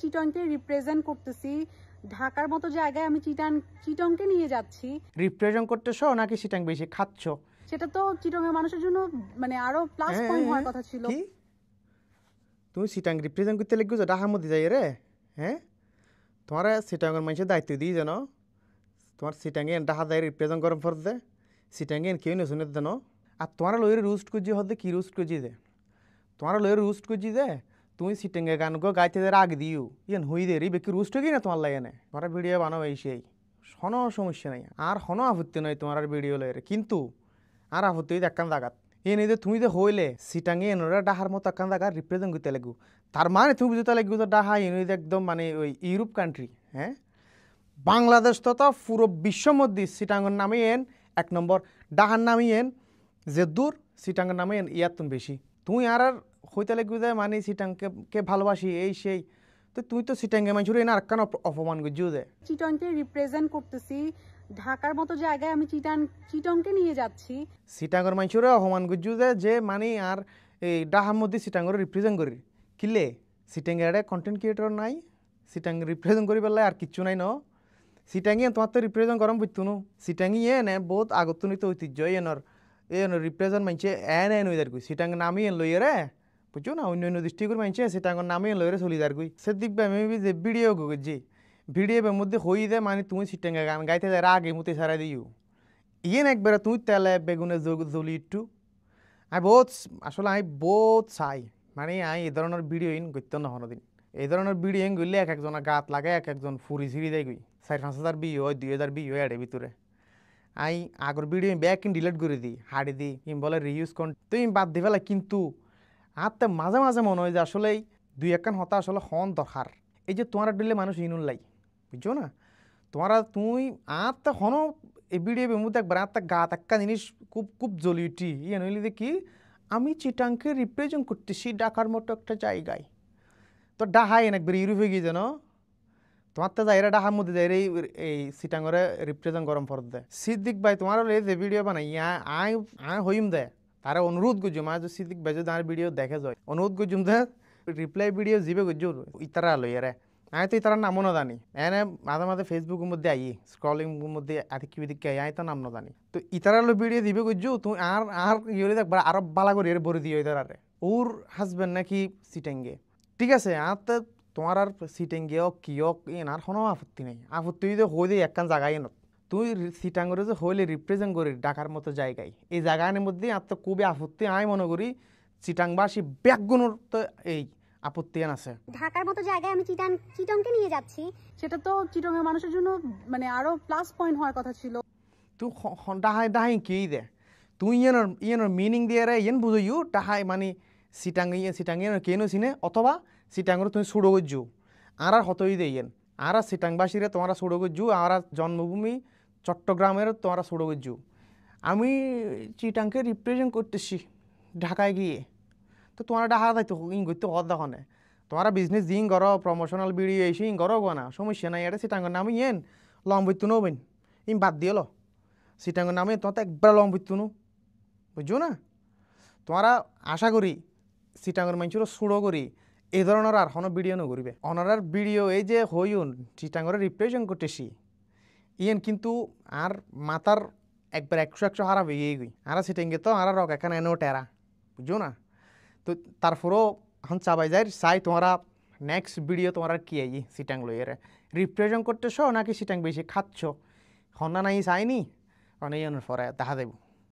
চিটংকে represent করতেছি। ঢাকার মতো জায়গায় আমি চিটংকে নিয়ে যাচ্ছি। রিপ্রেজেন্ট করতেছো নাকি চিটাং বেশি খাচ্ছ? সেটা তো চিটংয়ের মানুষের জন্য মানে আরো প্লাস পয়েন্ট হওয়ার কথা ছিল। কি তুমি চিটাং রিপ্রেজেন্ট করতে লিখছো ঢাকার মধ্যে যাই রে? হ্যাঁ, তোমার চিটাংয়ের মানুষের দায়িত্ব দিই জানো? তোমার চিটাঙ্গে ঢাকা যাই রিপ্রেজেন্ট করার পর দে চিটাঙ্গে কেউ নেশুনে জানো? আর তোমার লয়ের রুস্ট করছি হতে কি রুস্ট করছি দে তোমার লয়ের রুস্ট করছি দে তুমি চিটাঙ্গে গান গো গাইতে দে আগে দিও ইয়ান হই দে রে বেকি রুস্ট কি না তোমার লাগে না তোমার ভিডিও বানাও এই সেই কোনো সমস্যা নাই আর কোনো আপত্তি নাই তোমার ভিডিও লয়ের, কিন্তু আর আপত্তি একখান জায়গাত এই নিয়ে তুমি যে হইলে চিটাঙ্গে এনরা ডাহার মতো একখান জায়গা রিপ্রেজেন্ট করতে লাগবো। তার মানে তুমি বুঝতে লাগবো তো ডাহা এনে একদম মানে ওই ইউরোপ কান্ট্রি। হ্যাঁ, বাংলাদেশ তো পুরো বিশ্বর মধ্যে চিটাঙ্গের নামে এন এক নম্বর, ডাহার নামে এন যে দূর চিটাঙ্গের নামে এন ইয়াতুন বেশি। তুই আর হইতে লাগবে যে মানে চিটাংকে ভালোবাসি এই সেই, তো তুই তো চিটাঙ্গে মানুষের এনে আর কেন অপমান করছিও যে? চিটংকে রিপ্রেজেন্ট করতেছি। ঢাকার মতো জায়গায় আমি চিটংকে নিয়ে যাচ্ছি। চিটাঙ্গের মানুষের অপমান করছিও যে মানে আর এই ডাহার মধ্যে চিটাঙ্গের রিপ্রেজেন্ট করি কিলে চিটাঙ্গের কন্টেন্ট ক্রিয়েটর নাই, চিটাং রিপ্রেজেন্ট করি পেলাই আর কিচ্ছু নাই ন। চিটাঙ্গি তোমার তো রিপ্রেজেন্ট গরম বুঝতো নো, চিটাঙ্গি এনে বহুত আগত নিত ঐতিহ্য এনর রিপ্রেজেন্ট মানছে এন এন হয়ে যারগুই চিটাঙ্গ নামি এন লইয়ে রে বুঝছো না, অন্য অন্য ডিস্ট্রিক্টের মানছে চিটাঙ্গর নামি এন লইয়ে চলি যারগুই সে দিকবে আমি যে ভিডিও গুজি ভিডিওর মধ্যে হই দে মানে তুমি চিটাঙ্গা গান গাইতে যাই আগে মুতে সারা দিও ইয়েন একবারে তুই তেলে বেগুনে জ্বলি একটু আমি বহুত আসলে আমি বহুত চাই মানে আমি এই ধরনের ভিডিও ইন করতে না কোনোদিন। এই ধরনের ভিডিও ইন করলে এক একজনের গাত লাগে, এক একজন ফুরি ছিঁড়ি দেয় গই 4-5 হাজার ভিউ হয় 2,000 ভিউ হয় এর ভিতরে। I agar video back in delete করে দিই হাড়ি দিই ইম বলে রিউজ কর তুই বাদ দি ফেলা, কিন্তু আর তো মাঝে মাঝে মনে হয় যে আসলে দুই একখান হতা আসলে হন দরকার। এই যে তোমার দিলে মানুষ ইনুন লাই বুঝছো না, তোমারা তুই আর তো হন এই ভিডিও মধ্যে একবার আর গাত একটা জিনিস খুব খুব জ্বলি উঠি ইয়ে নইলে দেখি আমি চিটাংকে রিপ্রেজেন্ট করতেছি ঢাকার মতো একটা জায়গায়, তো ডাহাই একবার ইউরোপে গিয়ে যেন তোমার তো যাইরা ডাহার মধ্যে যাই এই চিটাঙ্গরে রিপ্রেজেন্ট গরম ফর দে সিদ্দিক ভাই তোমার যে ভিডিও বানাই আই আই হইম দে তারা অনুরোধ করছো মা যে সিদ্দিক ভাই যদি আমার ভিডিও দেখে যায় অনুরোধ করছুম দে রিপ্লাই ভিডিও যাবে করছো ইতারা লইয়ারে আমি তো ইতারার নামও না জানি এনে মাঝে মাঝে ফেসবুকের মধ্যে আই স্ক্রলিং মধ্যে আদিক বিদিক আই তো নাম না জানি, তো ইতারা ভিডিও দিবে করছো তুমি আর আর ইয়ে দেখবার আরো বালা করে এর ভরে দিও ইতারারে ওর হাজবেন্ড নাকি চিটাঙ্গে। ঠিক আছে আর তো তোমার আর চিটাঙ্গে হোক কি হোক এনার কোনো আপত্তি নেই, আপত্তি যদি হই দিয়ে একখান জায়গায় এনত তুই চিটাঙ্গরে যে হইলে রিপ্রেজেন্ট করি ঢাকার মতো জায়গায় এই জায়গার মধ্যে আর তো খুবই আপত্তি আমি মনে করি চিটাংবাসী ব্যাকগুণর তো এই আপত্তি আছে। ঢাকার মতো জায়গায় আমি চিটংকে নিয়ে যাচ্ছি, সেটা তো চিটংয়ের মানুষের জন্য মানে আরো প্লাস পয়েন্ট হওয়ার কথা ছিল। তুই ডাহাই ডাহাই কি দে তুই ইয়ের মিনিং দিয়ে রে ইয়েন বুঝইও ডাহাই মানে চিটাং কেন চিনে অথবা চিটাঙ্গর তুমি সুড়ো গজ্জু আর হতই দে ইয়েন আর চিটাংবাসীরে তোমারা সুড়ো গজ্জু আর জন্মভূমি চট্টগ্রামের তোমারা সুড়ো গজ্জু আমি চিটাংকে রিপ্রেজেন্ট করতেছি ঢাকায় গিয়ে, তো তোমার ডাহা দায়িত্ব ইং করতে হদ দেখনে তোমারা বিজনেস দিন করো প্রমোশনাল ভিডিও এসে ইং করো না সমস্যা নাই, এটা চিটাঙ্গর নামে ইয়েন লম বইতু নবেন ইম বাদ দিয়ে লো চিটাঙ্গর নামে তোমার তো একবার লম বইতু নো বুঝছো না। তোমারা আশা করি চিটাঙ্গর মানুষেরও সুড়ো করি এই ধরনের আর কোনো ভিডিও নকরিবে অনারার ভিডিও এই যে হইউন চিটাঙ্গরে রিপ্রেজেন্ট করতেছি ইয়েন কিন্তু আর মাথার একবার 100 হারাবে গই আর চিটাঙ্গে তো আর রক এখানে এনেও টেরা বুঝছো না, তো তারপরও এখন চাবাই যায় চাই তোমরা নেক্সট ভিডিও তোমরা কি আই চিটাং লইয়ের রিপ্রেজেন্ট করতেছ নাকি চিটাং বেশি খাচ্ছ হন্না নাই চাইনি অনেক পরে দেখা দেব।